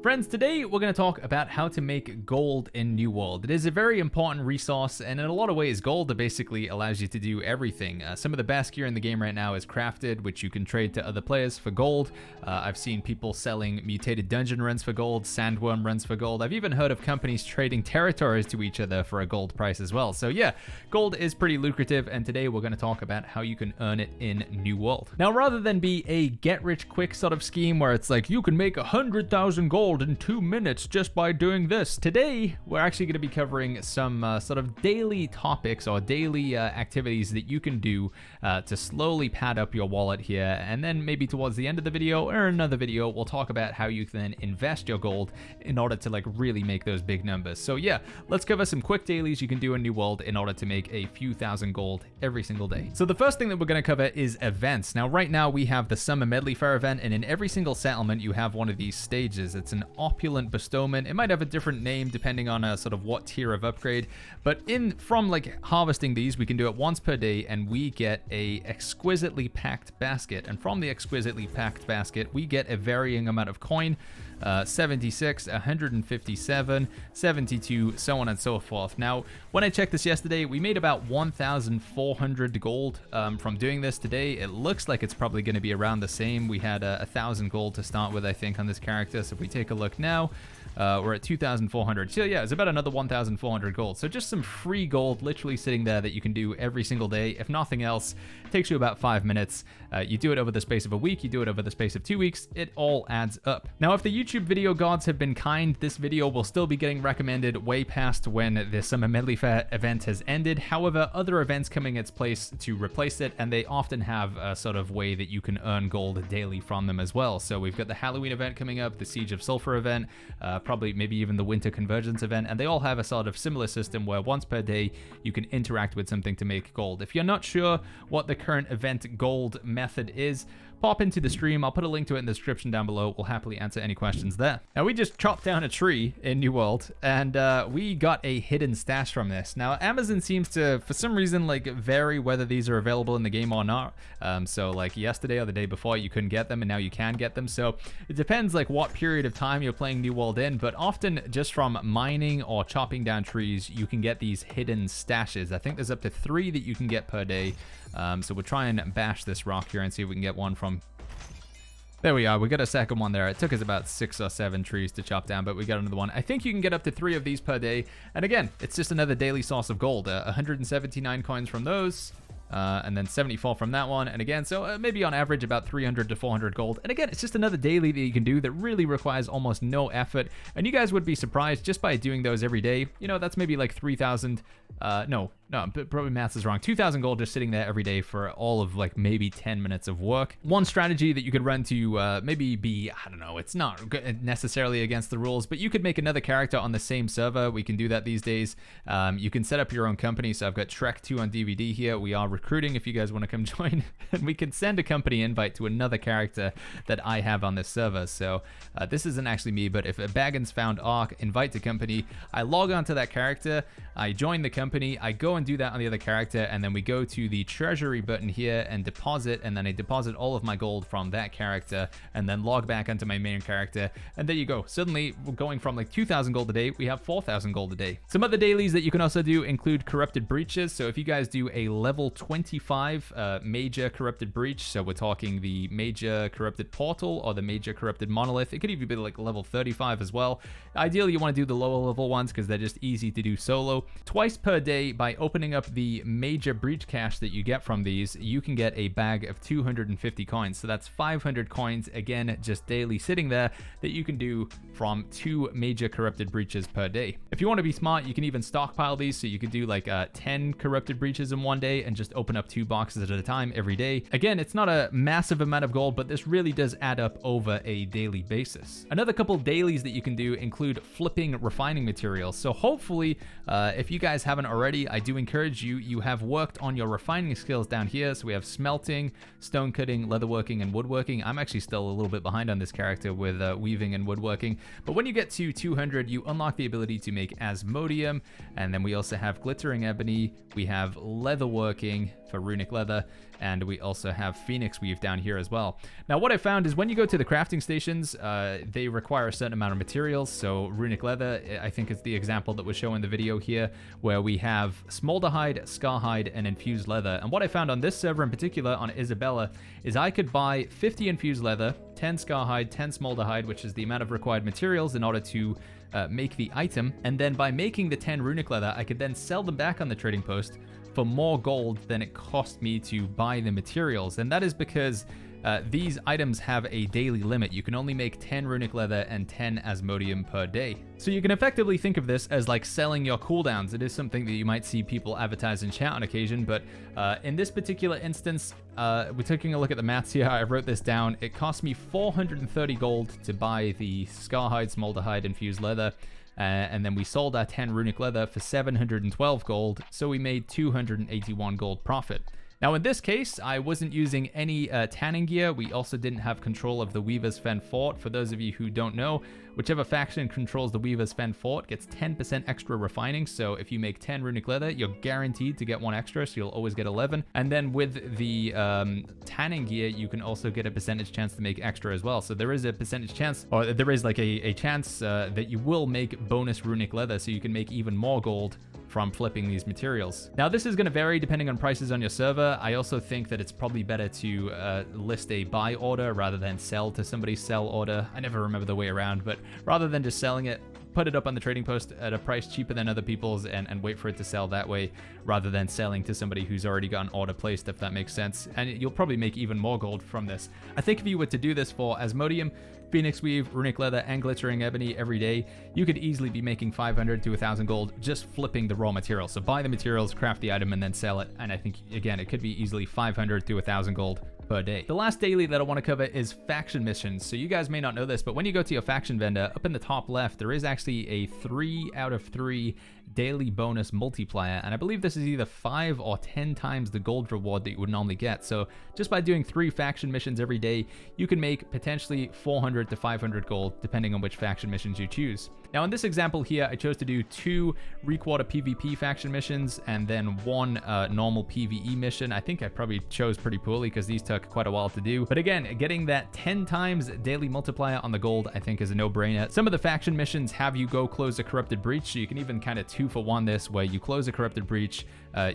Friends, today we're going to talk about how to make gold in New World. It is a very important resource, and in a lot of ways, gold basically allows you to do everything. Some of the best gear in the game right now is crafted, which you can trade to other players for gold. I've seen people selling mutated dungeon runs for gold, sandworm runs for gold. I've even heard of companies trading territories to each other for a gold price as well. So yeah, gold is pretty lucrative, and today we're going to talk about how you can earn it in New World. Now, rather than be a get-rich-quick sort of scheme where it's like, you can make 100,000 gold in 2 minutes just by doing this. Today, we're actually going to be covering some sort of daily topics or daily activities that you can do to slowly pad up your wallet here. And then maybe towards the end of the video or another video, we'll talk about how you can then invest your gold in order to like really make those big numbers. So yeah, let's cover some quick dailies you can do in New World in order to make a few thousand gold every single day. So the first thing that we're going to cover is events. Now, right now we have the Summer Medley Fair event, and in every single settlement you have one of these stages. It's an opulent bestowment. It might have a different name depending on sort of what tier of upgrade, but from like harvesting these, we can do it once per day, and we get a exquisitely packed basket. And from the exquisitely packed basket, we get a varying amount of coin, 76, 157, 72, so on and so forth. Now, when I checked this yesterday, we made about 1,400 gold from doing this. Today, it looks like it's probably going to be around the same. We had 1,000 gold to start with, I think, on this character. So if we take a look now, we're at 2,400. So yeah, it's about another 1,400 gold. So just some free gold literally sitting there that you can do every single day. If nothing else, it takes you about 5 minutes. You do it over the space of a week, you do it over the space of 2 weeks, it all adds up. Now, if the YouTube video gods have been kind, this video will still be getting recommended way past when the Summer Medley Fair event has ended. However, other events coming its place to replace it, and they often have a sort of way that you can earn gold daily from them as well. So we've got the Halloween event coming up, the Siege of Sulfur event, probably maybe even the Winter Convergence event, and they all have a sort of similar system where once per day you can interact with something to make gold. If you're not sure what the current event gold method is, pop into the stream. I'll put a link to it in the description down below. We'll happily answer any questions there. Now, we just chopped down a tree in New World, and we got a hidden stash from this. Now, Amazon seems to, for some reason, like vary whether these are available in the game or not. So like yesterday or the day before, you couldn't get them, and now you can get them. So it depends like what period of time you're playing New World in, but often just from mining or chopping down trees, you can get these hidden stashes. I think there's up to 3 that you can get per day. So we'll try and bash this rock here and see if we can get one from... There we are. We got a second one there. It took us about 6 or 7 trees to chop down, but we got another one. I think you can get up to 3 of these per day. And again, it's just another daily source of gold. 179 coins from those. And then 74 from that one. And again, so maybe on average about 300 to 400 gold. And again, it's just another daily that you can do that really requires almost no effort. And you guys would be surprised just by doing those every day. You know, that's maybe like 3,000. No, probably maths is wrong. 2,000 gold just sitting there every day for all of like maybe 10 minutes of work. One strategy that you could run to maybe be, I don't know, it's not necessarily against the rules, but you could make another character on the same server. We can do that these days. You can set up your own company. So I've got Trek 2 on DVD here. We are recruiting if you guys want to come join. And we can send a company invite to another character that I have on this server. So this isn't actually me, but if a Baggins found Arc, invite to company, I log on to that character, I join the company, I go and do that on the other character, and then we go to the treasury button here and deposit, and then I deposit all of my gold from that character and then log back onto my main character, and there you go. Suddenly we're going from like 2,000 gold a day, we have 4,000 gold a day. Some other dailies that you can also do include corrupted breaches. So if you guys do a level 25 major corrupted breach, so we're talking the major corrupted portal or the major corrupted monolith, it could even be like level 35 as well. Ideally you want to do the lower level ones because they're just easy to do solo. Twice per day, by opening up the major breach cache that you get from these, you can get a bag of 250 coins. So that's 500 coins, again, just daily sitting there that you can do from 2 major corrupted breaches per day. If you want to be smart, you can even stockpile these. So you could do like 10 corrupted breaches in one day and just open up 2 boxes at a time every day. Again, it's not a massive amount of gold, but this really does add up over a daily basis. Another couple dailies that you can do include flipping refining materials. So hopefully, if you guys haven't already, I do encourage you have worked on your refining skills down here. So we have smelting, stone cutting, leatherworking, and woodworking. I'm actually still a little bit behind on this character with weaving and woodworking. But when you get to 200, you unlock the ability to make asmodium. And then we also have glittering ebony. We have leatherworking for runic leather. and we also have Phoenix Weave down here as well. Now, what I found is when you go to the crafting stations, they require a certain amount of materials. So runic leather, I think, is the example that was shown in the video here, where we have smolder hide, scar hide, and infused leather. And what I found on this server in particular, on Isabella, is I could buy 50 infused leather, 10 scar hide, 10 smolder hide, which is the amount of required materials in order to make the item. And then by making the 10 runic leather, I could then sell them back on the trading post for more gold than it cost me to buy the materials. And that is because these items have a daily limit. You can only make 10 runic leather and 10 asmodium per day. So you can effectively think of this as like selling your cooldowns. It is something that you might see people advertise in chat on occasion, but in this particular instance, we're taking a look at the maths here. I wrote this down. It cost me 430 gold to buy the scar hide, smolder hide, infused leather. And then we sold our 10 runic leather for 712 gold, so we made 281 gold profit. Now in this case, I wasn't using any tanning gear. We also didn't have control of the Weaver's Fen Fort. For those of you who don't know, whichever faction controls the Weaver's Fen Fort gets 10% extra refining. So if you make 10 runic leather, you're guaranteed to get 1 extra, so you'll always get 11. And then with the tanning gear, you can also get a percentage chance to make extra as well. So there is a percentage chance, or there is like a chance that you will make bonus runic leather, so you can make even more gold from flipping these materials. Now this is going to vary depending on prices on your server. I also think that it's probably better to list a buy order rather than sell to somebody's sell order. I never remember the way around, but rather than just selling it, put it up on the trading post at a price cheaper than other people's and wait for it to sell that way, rather than selling to somebody who's already got an order placed, if that makes sense. And you'll probably make even more gold from this. I think if you were to do this for Asmodium, Phoenix Weave, Runic Leather, and Glittering Ebony every day, you could easily be making 500 to 1,000 gold just flipping the raw materials. So buy the materials, craft the item, and then sell it. And I think, again, it could be easily 500 to 1,000 gold per day. The last daily that I want to cover is faction missions. So you guys may not know this, but when you go to your faction vendor, up in the top left, there is actually a 3 out of 3 daily bonus multiplier, and I believe this is either 5 or 10 times the gold reward that you would normally get. So just by doing 3 faction missions every day, you can make potentially 400 to 500 gold, depending on which faction missions you choose. Now in this example here, I chose to do 2 Requarter PvP faction missions and then 1 normal PvE mission. I think I probably chose pretty poorly because these took quite a while to do. But again, getting that 10 times daily multiplier on the gold, I think is a no-brainer. Some of the faction missions have you go close a corrupted breach, so you can even kind of 2-for-1 this, where you close a corrupted breach,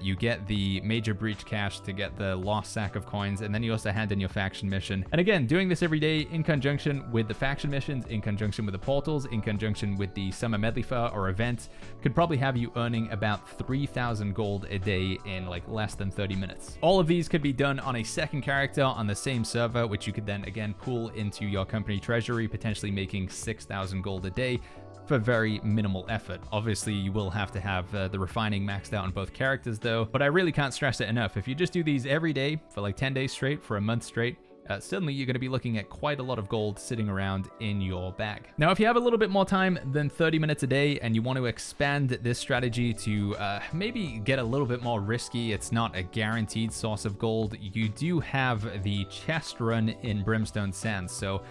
you get the major breach cash to get the lost sack of coins, and then you also hand in your faction mission. And again, doing this every day in conjunction with the faction missions, in conjunction with the portals, in conjunction with the summer medley fair or event, could probably have you earning about 3,000 gold a day in like less than 30 minutes. All of these could be done on a second character on the same server, which you could then again pool into your company treasury, potentially making 6,000 gold a day for very minimal effort. Obviously, you will have to have the refining maxed out on both characters though, but I really can't stress it enough. If you just do these every day for like 10 days straight, for a month straight, suddenly you're going to be looking at quite a lot of gold sitting around in your bag. Now, if you have a little bit more time than 30 minutes a day and you want to expand this strategy to maybe get a little bit more risky, it's not a guaranteed source of gold, you do have the chest run in Brimstone Sands. So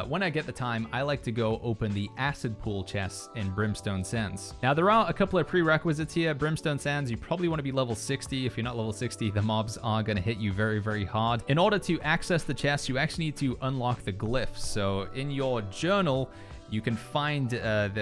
when I get the time, I like to go open the acid pool chests in Brimstone Sands. Now, there are a couple of prerequisites here. Brimstone Sands, you probably want to be level 60. If you're not level 60, the mobs are going to hit you very, very hard. In order to access the chests, you actually need to unlock the glyphs. So in your journal, you can find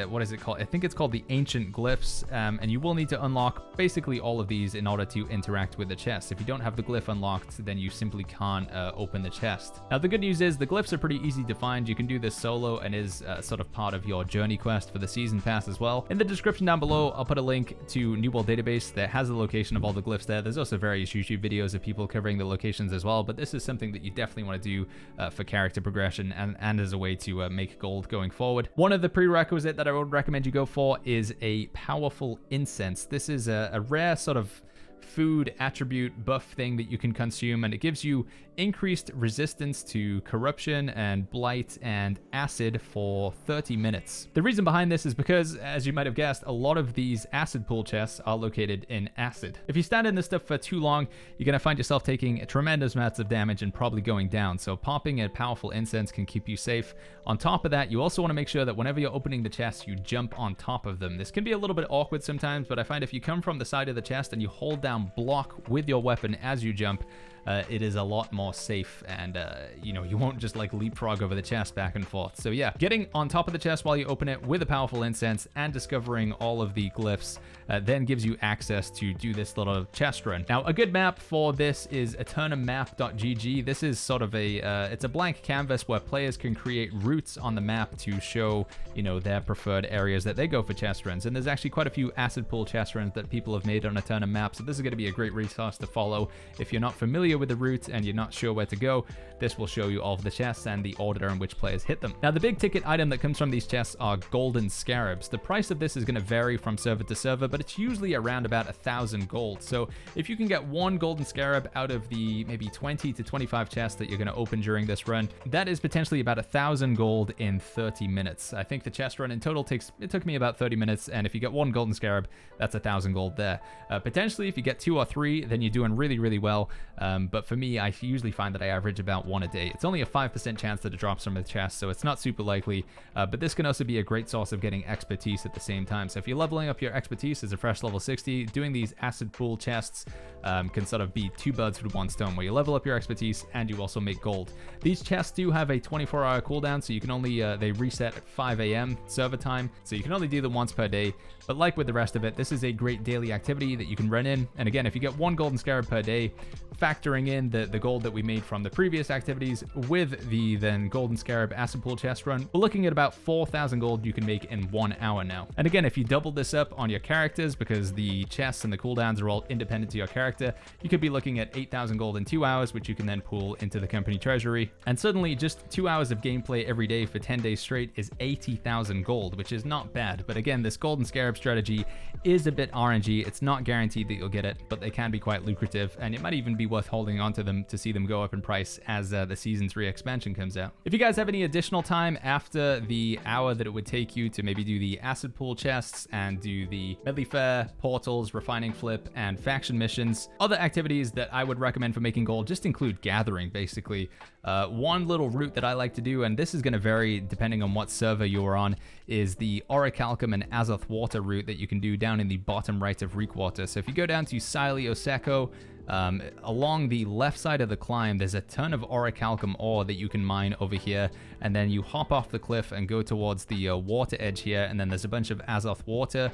what is it called? I think it's called the Ancient Glyphs, and you will need to unlock basically all of these in order to interact with the chest. If you don't have the glyph unlocked, then you simply can't open the chest. Now, the good news is the glyphs are pretty easy to find. You can do this solo and is sort of part of your journey quest for the season pass as well. In the description down below, I'll put a link to New World Database that has the location of all the glyphs there. There's also various YouTube videos of people covering the locations as well, but this is something that you definitely want to do for character progression and as a way to make gold going forward. One of the prerequisites that I would recommend you go for is a powerful incense. This is a rare sort of food attribute buff thing that you can consume, and it gives you increased resistance to corruption and blight and acid for 30 minutes. The reason behind this is because, as you might have guessed, a lot of these acid pool chests are located in acid. If you stand in this stuff for too long, you're going to find yourself taking tremendous amounts of damage and probably going down. So popping a powerful incense can keep you safe. On top of that, you also want to make sure that whenever you're opening the chests, you jump on top of them. This can be a little bit awkward sometimes, but I find if you come from the side of the chest and you hold down block with your weapon as you jump, it is a lot more safe, and you know, you won't just like leapfrog over the chest back and forth. So yeah, getting on top of the chest while you open it with a powerful incense and discovering all of the glyphs then gives you access to do this little chest run. Now, a good map for this is eternamap.gg. This is sort of a it's a blank canvas where players can create routes on the map to show, you know, their preferred areas that they go for chest runs. And there's actually quite a few acid pool chest runs that people have made on Eternam map, so this is going to be a great resource to follow. If you're not familiar with the route and you're not sure where to go, this will show you all of the chests and the order in which players hit them. Now, the big ticket item that comes from these chests are golden scarabs. The price of this is going to vary from server to server, but it's usually around about 1,000 gold. So if you can get one golden scarab out of the maybe 20 to 25 chests that you're going to open during this run, that is potentially about 1,000 gold in 30 minutes. I think the chest run in total took me about 30 minutes, and if you get one golden scarab, that's 1,000 gold there. Potentially, if you get 2 or 3, then you're doing really, really well. But for me, I usually find that I average about 1 a day. It's only a 5% chance that it drops from the chest, so it's not super likely. But this can also be a great source of getting expertise at the same time. So if you're leveling up your expertise as a fresh level 60, doing these acid pool chests can sort of be 2 birds with 1 stone, where you level up your expertise and you also make gold. These chests do have a 24-hour cooldown, so you can only they reset at 5 a.m. server time, so you can only do them once per day. But like with the rest of it, this is a great daily activity that you can run in. And again, if you get 1 golden scarab per day, factoring in the gold that we made from the previous activities with the then golden scarab acid pool chest run, we're looking at about 4,000 gold you can make in 1 hour now. And again, if you double this up on your characters, because the chests and the cooldowns are all independent to your character, you could be looking at 8,000 gold in 2 hours, which you can then pool into the company treasury. And suddenly, just 2 hours of gameplay every day for 10 days straight is 80,000 gold, which is not bad. But again, this golden scarab strategy is a bit RNG. It's not guaranteed that you'll get it, but they can be quite lucrative, and it might even be worth holding onto them to see them go up in price as the Season 3 expansion comes out. If you guys have any additional time after the hour that it would take you to maybe do the acid pool chests and do the medley fair, portals, refining flip, and faction missions, other activities that I would recommend for making gold just include gathering, basically. One little route that I like to do, and this is going to vary depending on what server you're on, is the Orichalcum and Azoth Water route that you can do down in the bottom right of Reekwater. So if you go down to Sile Oseko, along the left side of the climb, there's a ton of Orichalcum ore that you can mine over here, and then you hop off the cliff and go towards the water edge here, and then there's a bunch of Azoth water.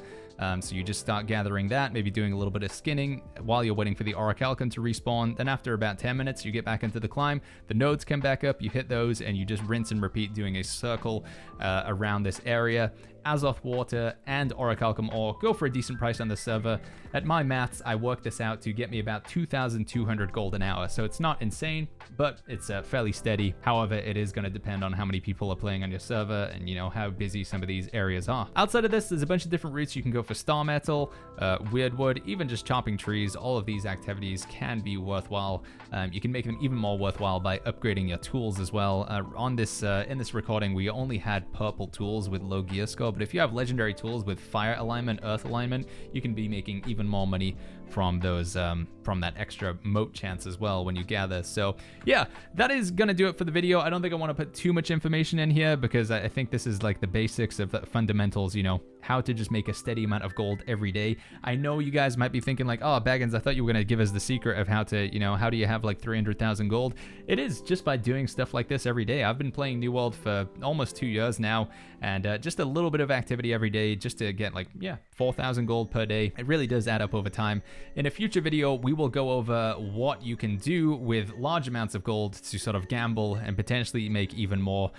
So you just start gathering that, maybe doing a little bit of skinning while you're waiting for the Orichalcum to respawn. Then after about 10 minutes, you get back into the climb. The nodes come back up, you hit those, and you just rinse and repeat, doing a circle around this area. Azoth water and Orichalcum ore go for a decent price on the server. At my maths, I worked this out to get me about 2,200 gold an hour, so it's not insane, but it's fairly steady. However, it is going to depend on how many people are playing on your server and, you know, how busy some of these areas are. Outside of this, there's a bunch of different routes you can go for star metal, weirdwood, even just chopping trees. All of these activities can be worthwhile. You can make them even more worthwhile by upgrading your tools as well. On this in this recording, we only had purple tools with low gear score, but if you have legendary tools with fire alignment, earth alignment, you can be making even more money from those from that extra moat chance as well when you gather. So yeah, that is gonna do it for the video. I don't think I want to put too much information in here, because I think this is like the basics of the fundamentals, you know, how to just make a steady amount of gold every day. I know you guys might be thinking like, oh, Baggins, I thought you were gonna give us the secret of how to, you know, how do you have like 300,000 gold? It is just by doing stuff like this every day. I've been playing New World for almost 2 years now, and just a little bit of activity every day just to get like, yeah, 4,000 gold per day. It really does add up over time. In a future video, we will go over what you can do with large amounts of gold to sort of gamble and potentially make even more.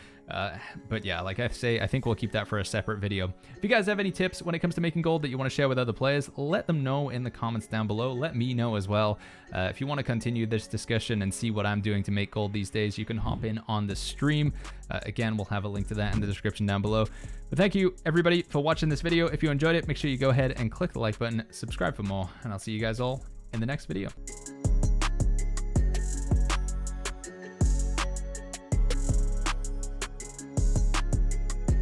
But yeah, like I say, I think we'll keep that for a separate video. If you guys have any tips when it comes to making gold that you want to share with other players, let them know in the comments down below. Let me know as well. If you want to continue this discussion and see what I'm doing to make gold these days, you can hop in on the stream. Again, we'll have a link to that in the description down below. But thank you everybody for watching this video. If you enjoyed it, make sure you go ahead and click the like button, subscribe for more, and I'll see you guys all in the next video.